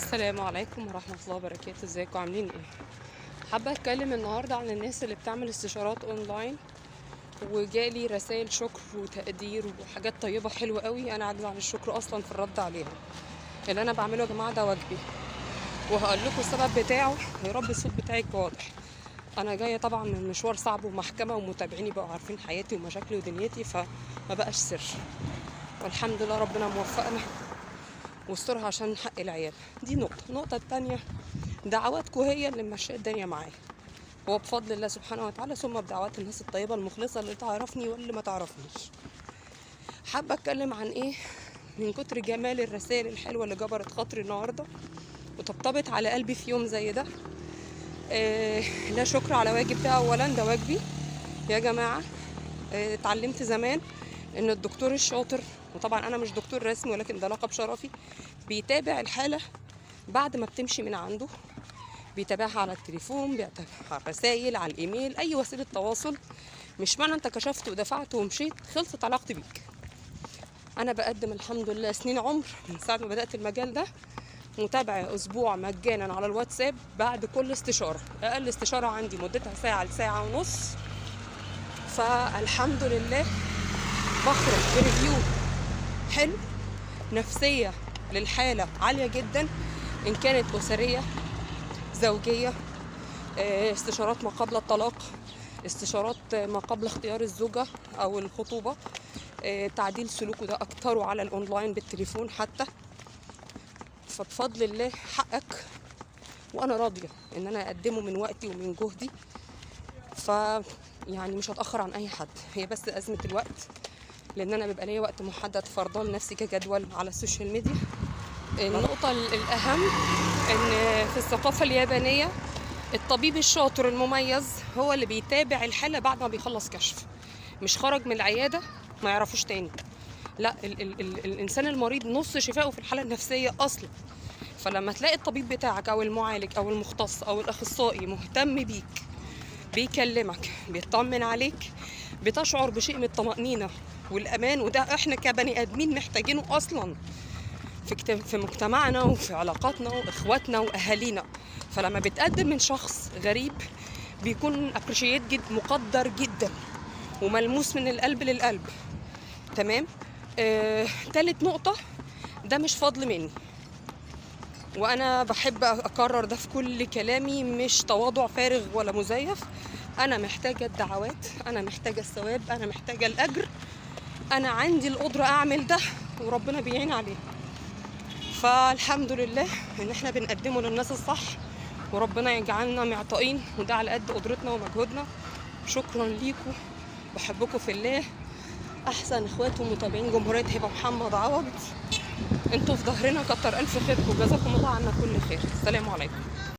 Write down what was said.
السلام عليكم ورحمة الله وبركاته. ازيكم عاملين ايه؟ حابة اتكلم النهاردة عن الناس اللي بتعمل استشارات اونلاين وجالي رسائل شكر وتقدير وحاجات طيبة حلوة قوي. انا عاجزة عن الشكر اصلا في الرد عليها. اللي انا بعمله يا جماعة ده واجبي، وهقول لكم السبب بتاعه. يا رب الصوت بتاعك واضح. انا جاية طبعا من مشوار صعب ومحكمة، ومتابعيني بقوا عارفين حياتي ومشاكلي ودنيتي، فما بقاش سر. والحمد لله ربنا موفقنا واسترها عشان حق العيال. دي النقطة التانية، دعواتكم هي اللي ماشيه الدنيا معايا، هو بفضل الله سبحانه وتعالى، ثم بدعوات الناس الطيبة المخلصة اللي تعرفني واللي ما تعرفنيش. حابة اتكلم عن ايه؟ من كتر جمال الرسائل الحلوة اللي جبرت خاطري النهاردة وطبطبت على قلبي في يوم زي ده. لا شكر على واجب، ده اولا ده واجبي يا جماعة. اتعلمت زمان ان الدكتور الشاطر، وطبعا انا مش دكتور رسمي ولكن ده لقب شرفي، بيتابع الحالة بعد ما بتمشي من عنده، بيتابعها على التليفون، بيتابعها على الرسائل، على الايميل، اي وسيله تواصل. مش معنى انت كشفت ودفعت ومشيت خلصت علاقتي بيك. انا بقدم الحمد لله سنين عمر من ساعه ما بدات المجال ده، متابعه اسبوع مجانا على الواتساب بعد كل استشاره. اقل استشاره عندي مدتها ساعه لساعه ونص، فالحمد لله بخرج بريفيو حلو، نفسيه للحاله عاليه جدا، ان كانت اسريه، زوجيه، استشارات ما قبل الطلاق، استشارات ما قبل اختيار الزوجة أو الخطوبة، تعديل سلوكه ده أكتره على الأونلاين بالتليفون حتى. فبفضل الله حقك، وأنا راضية إن أنا أقدمه من وقتي ومن جهدي. يعني مش هتأخر عن أي حد، هي بس أزمة الوقت، لأن أنا بيبقى ليا وقت محدد فرضاه لنفسي كجدول على السوشيال ميديا. النقطة الأهم إن في الثقافة اليابانية الطبيب الشاطر المميز هو اللي بيتابع الحالة بعد ما بيخلص كشف، مش خرج من العيادة ما يعرفوش تاني. لا، ال الإنسان المريض نص شفائه في الحالة النفسية أصلا. فلما تلاقي الطبيب بتاعك أو المعالج أو المختص أو الأخصائي مهتم بيك، بيكلمك، بيطمن عليك، بتشعر بشيء من الطمأنينة والأمان، وده احنا كبني آدمين محتاجينه أصلا في مجتمعنا وفي علاقاتنا واخواتنا واهالينا. فلما بتقدم من شخص غريب بيكون ابريشيت جدا، مقدر جدا وملموس من القلب للقلب. تمام. تالت نقطة، ده مش فضل مني، وانا بحب اكرر ده في كل كلامي، مش تواضع فارغ ولا مزيف. انا محتاجة الدعوات، انا محتاجة الثواب، انا محتاجة الاجر، انا عندي القدرة اعمل ده وربنا بيعين عليه. فالحمد لله ان احنا بنقدمه للناس الصح، وربنا يجعلنا معطائين، وده على قد قدرتنا ومجهودنا. شكرا ليكم، بحبكم في الله. احسن اخوات ومتابعين جمهورية هبة محمد عوض، انتوا في ظهرنا، كتر الف خيركم، جزاكم الله عنا كل خير. السلام عليكم.